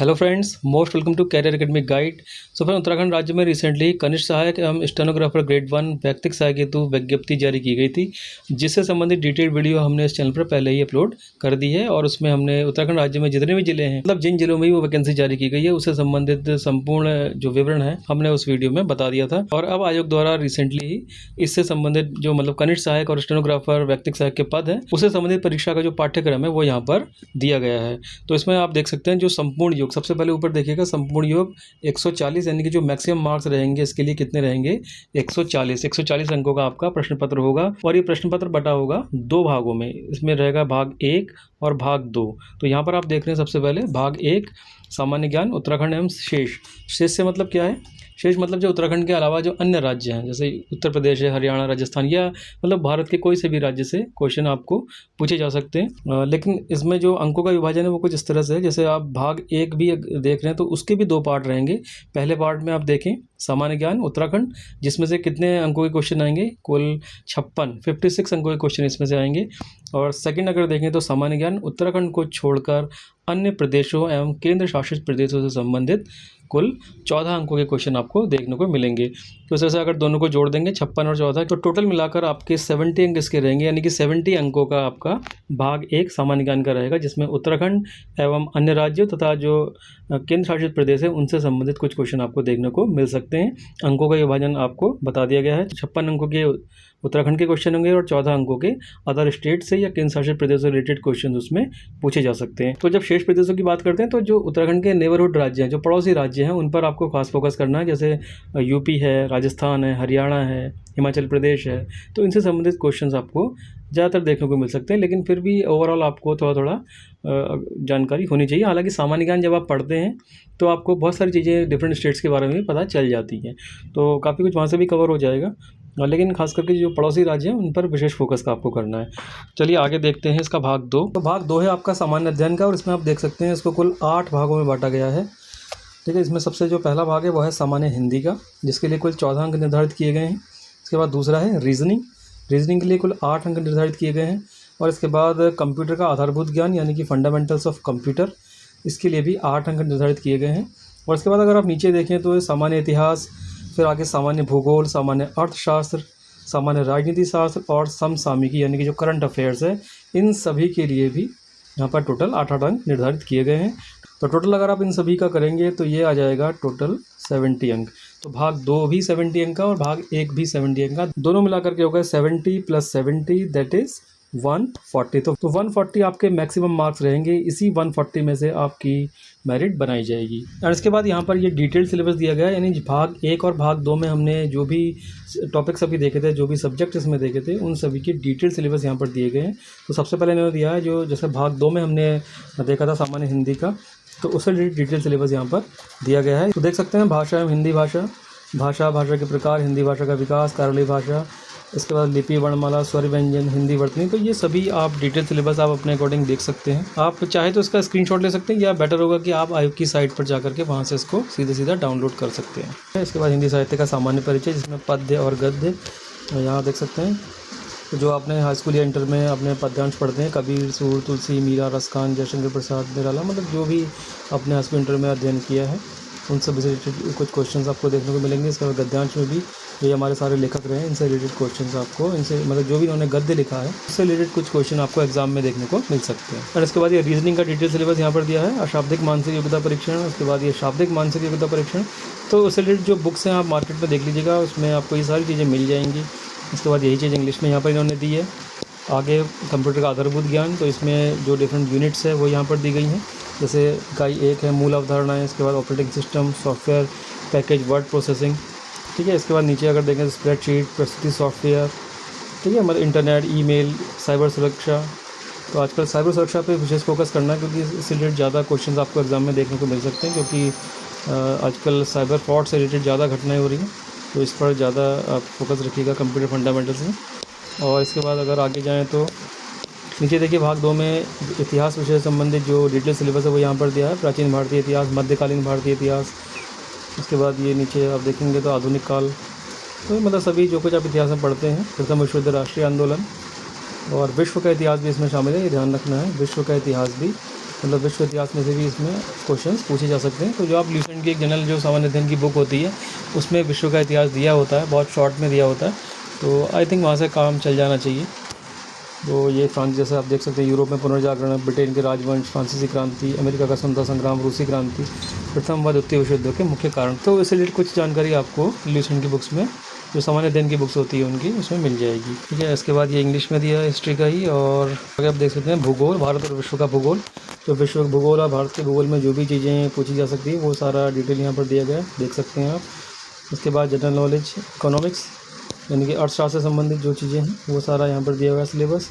Hello friends, most welcome to career academic guide. So friend, Uttarakhand राज्य में recently कनिष्ठ सहायक एवं स्टेनोग्राफर ग्रेड 1 वैयक्तिक सहायक हेतु विज्ञप्ति जारी की गई थी, जिससे संबंधित डिटेल्ड वीडियो हमने इस चैनल पर पहले ही अपलोड कर दी है। और उसमें हमने उत्तराखंड राज्य में जितने भी जिले हैं, मतलब जिन जिलों में भी वो वैकेंसी जारी की गई है, उससे संबंधित संपूर्ण जो विवरण है हमने उस वीडियो में बता दिया था। और अब आयोग द्वारा रिसेंटली ही इससे संबंधित जो मतलब कनिष्ठ सहायक और स्टेनोग्राफर वैयक्तिक सहायक के पद हैं, उससे संबंधित परीक्षा का जो पाठ्यक्रम है वो यहाँ पर दिया गया है। तो इसमें आप देख सकते हैं जो संपूर्ण योग, सबसे पहले ऊपर देखिएगा संपूर्ण योग 140, यानी कि जो मैक्सिमम मार्क्स रहेंगे इसके लिए कितने रहेंगे, 140 अंकों का आपका प्रश्न पत्र होगा। और ये प्रश्न पत्र बटा होगा दो भागों में, इसमें रहेगा भाग 1 और भाग 2। तो यहाँ पर आप देख रहे हैं सबसे पहले भाग 1 सामान्य ज्ञान उत्तराखंड एवं शेष। शेष से मतलब क्या है? शेष मतलब जो उत्तराखंड के अलावा जो अन्य राज्य हैं, जैसे उत्तर प्रदेश है, हरियाणा, राजस्थान, या मतलब भारत के कोई से भी राज्य से क्वेश्चन आपको पूछे जा सकते हैं। लेकिन इसमें जो अंकों का विभाजन है वो कुछ इस तरह से है, जैसे आप भाग 1 भी देख रहे हैं तो उसके भी 2 पार्ट रहेंगे। पहले पार्ट में आप देखें सामान्य ज्ञान उत्तराखंड, जिसमें से कितने अंकों के क्वेश्चन आएंगे, कुल 56 अंकों के क्वेश्चन इसमें से आएंगे। और सेकंड अगर देखें तो सामान्य ज्ञान उत्तराखंड को छोड़कर अन्य प्रदेशों एवं केंद्र शासित प्रदेशों से संबंधित कुल 14 अंकों के क्वेश्चन आपको देखने को मिलेंगे। तो इस तरह से अगर दोनों को जोड़ देंगे 56 और 14, तो टोटल मिलाकर आपके 70 अंक इसके रहेंगे, यानी कि 70 अंकों का आपका भाग 1 सामान्य ज्ञान का रहेगा, जिसमें उत्तराखंड एवं अन्य राज्यों तथा जो केंद्र शासित प्रदेश है उनसे संबंधित कुछ क्वेश्चन आपको देखने को मिल सकते हैं। अंकों का विभाजन आपको बता दिया गया है। 56 अंकों के उत्तराखंड के क्वेश्चन होंगे और 14 अंकों के अदर स्टेट से या केंद्र शासित प्रदेश से रिलेटेड क्वेश्चन उसमें पूछे जा सकते हैं। तो जब शेष प्रदेशों की बात करते हैं तो जो उत्तराखंड के नेबरहुड राज्य हैं, जो पड़ोसी राज्य हैं, उन पर आपको खास फोकस करना है। जैसे यूपी है, राजस्थान है, हरियाणा है, हिमाचल प्रदेश है, तो इनसे संबंधित क्वेश्चंस आपको ज़्यादातर देखने को मिल सकते हैं। लेकिन फिर भी ओवरऑल आपको थोड़ा जानकारी होनी चाहिए। हालांकि सामान्य ज्ञान जब आप पढ़ते हैं तो आपको बहुत सारी चीज़ें डिफरेंट स्टेट्स के बारे में भी पता चल जाती हैं, तो काफ़ी कुछ वहाँ से भी कवर हो जाएगा। लेकिन खास करके जो पड़ोसी राज्य हैं उन पर विशेष फोकस का आपको करना है। चलिए आगे देखते हैं इसका भाग 2। तो भाग 2 है आपका सामान्य अध्ययन का, और इसमें आप देख सकते हैं इसको कुल 8 भागों में बांटा गया है। ठीक है, इसमें सबसे जो पहला भाग है वो है सामान्य हिंदी का, जिसके लिए कुल 14 अंक निर्धारित किए गए हैं। इसके बाद दूसरा है रीजनिंग के लिए कुल 8 अंक निर्धारित किए गए हैं। और इसके बाद कंप्यूटर का आधारभूत ज्ञान, यानी कि फंडामेंटल्स ऑफ कंप्यूटर, इसके लिए भी 8 अंक निर्धारित किए गए हैं। और इसके बाद अगर आप नीचे देखें तो सामान्य इतिहास, फिर आगे सामान्य भूगोल, सामान्य अर्थशास्त्र, सामान्य राजनीति शास्त्र और समसामयिकी, यानी कि जो करंट अफेयर्स है, इन सभी के लिए भी यहाँ पर टोटल 8 अंक निर्धारित किए गए हैं। तो टोटल अगर आप इन सभी का करेंगे तो ये आ जाएगा टोटल 70 अंक। तो भाग 2 भी 70 अंक का और भाग 1 भी 70 अंक का, दोनों मिलाकर के होगा 70 + 70 दैट इज़ 140। तो 140 आपके मैक्सिमम मार्क्स रहेंगे। इसी 140 में से आपकी मेरिट बनाई जाएगी। और इसके बाद यहाँ पर ये डिटेल्ड सिलेबस दिया गया है, यानी भाग 1 और भाग 2 में हमने जो भी टॉपिक्स अभी देखे थे, जो भी सब्जेक्ट इसमें देखे थे, उन सभी के डिटेल्ड सिलेबस यहाँ पर दिए गए हैं। तो सबसे पहले इन्होंने दिया है जो जैसे भाग 2 में हमने देखा था सामान्य हिंदी का, तो उससे रिलेटेड डिटेल सिलेबस यहाँ पर दिया गया है। तो देख सकते हैं भाषा एवं हिंदी भाषा के प्रकार, हिंदी भाषा का विकास, कार्यालय भाषा, इसके बाद लिपि, वर्णमाला, स्वर व्यंजन, हिंदी वर्तनी। तो ये सभी आप डिटेल सिलेबस आप अपने अकॉर्डिंग देख सकते हैं। आप चाहे तो इसका स्क्रीनशॉट ले सकते हैं, या बेटर होगा कि आप आयोग की साइट पर जाकर के वहाँ से इसको सीधा डाउनलोड कर सकते हैं। इसके बाद हिंदी साहित्य का सामान्य परिचय, जिसमें पद्य और गद्य यहाँ देख सकते हैं। तो जो आपने हाई स्कूल या इंटर में अपने पद्यांश पढ़ते हैं, कबीर, सूर, तुलसी, मीरा, रसखान, जयशंकर प्रसाद, निराला, मतलब जो भी अपने हाई स्कूल इंटर में अध्ययन किया है उन सब से रिलेटेड कुछ क्वेश्चंस आपको देखने को मिलेंगे। इसके बाद गद्यांश में भी ये हमारे सारे लेखक रहे हैं, इनसे रिलेटेड क्वेश्चंस आपको, इनसे मतलब जो भी उन्होंने गद्य लिखा है उससे रिलेटेड कुछ क्वेश्चन आपको एग्जाम में देखने को मिल सकते हैं। और इसके बाद ये रीजनिंग का डिटेल सिलेबस यहाँ पर दिया है। अशाब्दिक मानसिक योग्यता परीक्षण, उसके बाद ये शाब्दिक मानसिक योग्यता परीक्षण। तो उससे रिलेटेड जो बुक्स हैं आप मार्केट में देख लीजिएगा, उसमें आपको ये सारी चीज़ें मिल जाएंगी। इसके बाद यही चीज़ इंग्लिश में यहाँ पर इन्होंने दी है। आगे कंप्यूटर का आधारभूत ज्ञान, तो इसमें जो डिफरेंट यूनिट्स है वो यहाँ पर दी गई हैं। जैसे इकाई 1 है मूल अवधारणाएँ, इसके बाद operating system, software package, word processing. ठीक है, इसके बाद नीचे अगर देखें तो स्प्रेडशीट, प्रस्तुति सॉफ्टवेयर, ठीक है, मतलब इंटरनेट, ईमेल, साइबर सुरक्षा। तो आजकल साइबर सुरक्षा पे विशेष फोकस करना है, क्योंकि इससे रिलेटेड ज़्यादा क्वेश्चंस आपको एग्जाम में देखने को मिल सकते हैं, क्योंकि आजकल साइबर फ्रॉड से रिलेटेड ज़्यादा घटनाएँ हो रही हैं। तो इस पर ज़्यादा आप फोकस रखिएगा कंप्यूटर फंडामेंटल्स में। और इसके बाद अगर आगे जाएँ तो नीचे देखिए भाग 2 में इतिहास विषय से संबंधित जो डिटेल सिलेबस है वो यहाँ पर दिया है। प्राचीन भारतीय इतिहास, मध्यकालीन भारतीय इतिहास, उसके बाद ये नीचे आप देखेंगे तो आधुनिक काल। तो मतलब सभी जो कुछ आप इतिहास में पढ़ते हैं, प्रथम विश्व युद्ध, राष्ट्रीय आंदोलन, और विश्व का इतिहास भी इसमें शामिल है, ये ध्यान रखना है, विश्व का इतिहास भी मतलब विश्व इतिहास में से भी इसमें क्वेश्चंस पूछे जा सकते हैं। तो जो आप ल्यूसेंट की एक जनरल जो सामान्य अध्ययन की बुक होती है उसमें विश्व का इतिहास दिया होता है, बहुत शॉर्ट में दिया होता है, तो आई थिंक वहाँ से काम चल जाना चाहिए। तो ये फ्रांस जैसे आप देख सकते हैं, यूरोप में पुनर्जागरण, ब्रिटेन के राजवंश, फ्रांसीसी क्रांति, अमेरिका का स्वतंत्रता संग्राम, रूसी क्रांति, प्रथम व द्वितीय विश्व युद्ध के मुख्य कारण। तो इससे रिलेटेड कुछ जानकारी आपको ल्यूसेंट की बुक्स में, जो सामान्य अध्ययन की बुक्स होती है उनकी, उसमें मिल जाएगी। ठीक है, इसके बाद ये इंग्लिश में दिया है हिस्ट्री का ही। और आगे आप देख सकते हैं भूगोल, भारत और विश्व का भूगोल। तो विश्व भूगोल और भारत के भूगोल में जो भी चीज़ें पूछी जा सकती है वो सारा डिटेल यहाँ पर दिया गया है, देख सकते हैं आप। उसके बाद जनरल नॉलेज, इकोनॉमिक्स यानी कि अर्थशास्त्र से संबंधित जो चीज़ें हैं वो सारा यहाँ पर दिया हुआ है सिलेबस।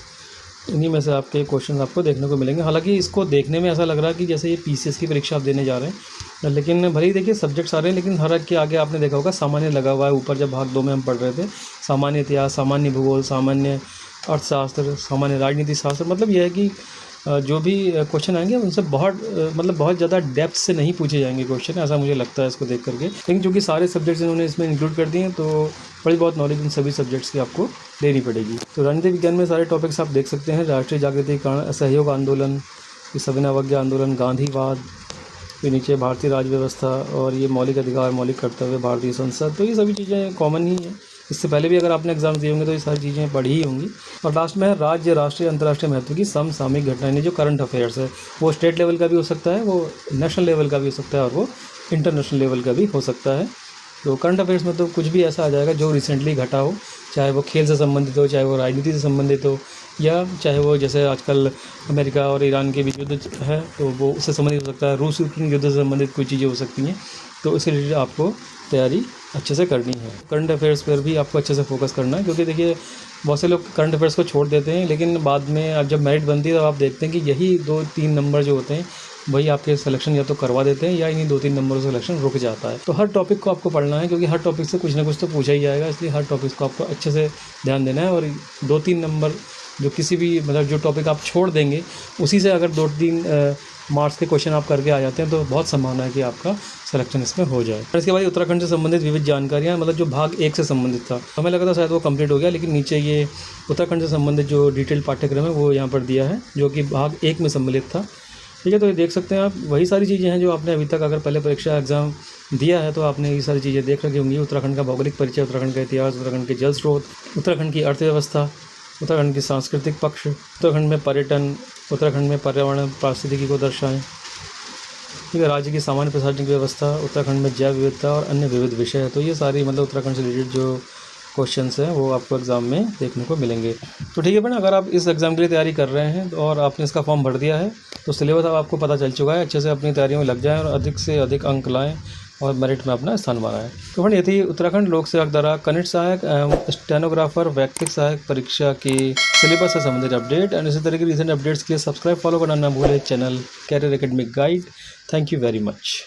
इन्हीं में से आपके क्वेश्चन आपको देखने को मिलेंगे। हालांकि इसको देखने में ऐसा लग रहा है कि जैसे ये पीसीएस की परीक्षा आप देने जा रहे हैं, लेकिन भले ही देखिए सब्जेक्ट सारे हैं, लेकिन हर एक के आगे आपने देखा होगा सामान्य लगा हुआ है ऊपर। जब भाग 2 में हम पढ़ रहे थे, सामान्य इतिहास, सामान्य भूगोल, सामान्य अर्थशास्त्र, सामान्य राजनीति शास्त्र, मतलब यह है कि जो भी क्वेश्चन आएंगे उनसे बहुत ज़्यादा डेप्थ से नहीं पूछे जाएंगे क्वेश्चन, ऐसा मुझे लगता है इसको देख करके। लेकिन चूँकि सारे सब्जेक्ट्स इन्होंने इसमें इंक्लूड कर दिए हैं तो थोड़ी बहुत नॉलेज इन सभी सब्जेक्ट्स की आपको लेनी पड़ेगी। तो राजनीति विज्ञान में सारे टॉपिक्स आप देख सकते हैं। राष्ट्रीय जागृति सहयोग आंदोलन, सविनावज्ञा आंदोलन, गांधीवाद, फिर नीचे भारतीय राज्य व्यवस्था, और ये मौलिक अधिकार, मौलिक कर्तव्य, भारतीय संसद। तो ये सभी चीज़ें कॉमन ही हैं। इससे पहले भी अगर आपने एग्जाम दिए होंगे तो ये सारी चीज़ें पढ़ी ही होंगी। और लास्ट में है राज्य, राष्ट्रीय, अंतर्राष्ट्रीय महत्व की समसामयिक घटनाएं, जो करंट अफेयर्स है। वो स्टेट लेवल का भी हो सकता है, वो नेशनल लेवल का भी हो सकता है, और वो इंटरनेशनल लेवल का भी हो सकता है। तो करंट अफेयर्स में तो कुछ भी ऐसा आ जाएगा जो रिसेंटली घटा हो, चाहे वो खेल से संबंधित हो, चाहे वो राजनीति से संबंधित हो, या चाहे वो जैसे आजकल अमेरिका और ईरान के बीच युद्ध है तो वो उससे संबंधित हो सकता है, रूस यूक्रेन युद्ध से संबंधित कोई चीज़ें हो सकती हैं। तो इसके रिलेटेड आपको तैयारी अच्छे से करनी है। करंट अफेयर्स पर भी आपको अच्छे से फोकस करना है, क्योंकि देखिए बहुत से लोग करंट अफेयर्स को छोड़ देते हैं, लेकिन बाद में अब जब मेरिट बनती है तो आप देखते हैं कि यही 2-3 नंबर जो होते हैं वही आपके सिलेक्शन या तो करवा देते हैं, या इन्हीं 2-3 नंबरों से सिलेक्शन रुक जाता है। तो हर टॉपिक को आपको पढ़ना है, क्योंकि हर टॉपिक से कुछ ना कुछ तो पूछा ही जाएगा, इसलिए हर टॉपिक को आपको अच्छे से ध्यान देना है। और 2-3 नंबर जो किसी भी मतलब जो टॉपिक आप छोड़ देंगे उसी से अगर 2-3 मार्क्स के क्वेश्चन आप करके आ जाते हैं तो बहुत संभावना है कि आपका सिलेक्शन इसमें हो जाए। और इसके बाद उत्तराखंड से संबंधित विविध जानकारियाँ, मतलब जो भाग 1 से संबंधित था, हमें लगा था शायद वो कंप्लीट हो गया, लेकिन नीचे ये उत्तराखंड से संबंधित जो डिटेल पाठ्यक्रम है वो यहाँ पर दिया है, जो कि भाग 1 में सम्मिलित था। ठीक है, तो ये देख सकते हैं आप, वही सारी चीज़ें हैं जो आपने अभी तक अगर पहले परीक्षा एग्जाम दिया है तो आपने ये सारी चीज़ें देख रखी होंगी। उत्तराखंड का भौगोलिक परिचय, उत्तराखंड का इतिहास, उत्तराखंड के जल स्रोत, उत्तराखंड की अर्थव्यवस्था, उत्तराखंड की सांस्कृतिक पक्ष, उत्तराखंड में पर्यटन, उत्तराखंड में पर्यावरण पारिस्थितिकी को दर्शाएं। ठीक है, राज्य की सामान्य प्रशासनिक व्यवस्था, उत्तराखंड में जैव विविधता और अन्य विविध विषय है। तो ये सारी मतलब उत्तराखंड से रिलेटेड जो क्वेश्चंस हैं वो आपको एग्ज़ाम में देखने को मिलेंगे। तो ठीक है बहन, अगर आप इस एग्ज़ाम के लिए तैयारी कर रहे हैं और आपने इसका फॉर्म भर दिया है तो सिलेबस अब आपको पता चल चुका है। अच्छे से अपनी तैयारियों में लग जाएं और अधिक से अधिक अंक लाएं और मेरिट में अपना स्थान बनाएं। तो फ्रेंड, ये थी उत्तराखंड लोक सेवक द्वारा कनिष्ठ सहायक एवं स्टेनोग्राफर वैक्तिक सहायक परीक्षा की सिलेबस से संबंधित अपडेट। एंड इसी तरह की रिसेंट अपडेट्स के लिए सब्सक्राइब फॉलो करना ना भूलें channel career academic guide. Thank you very much.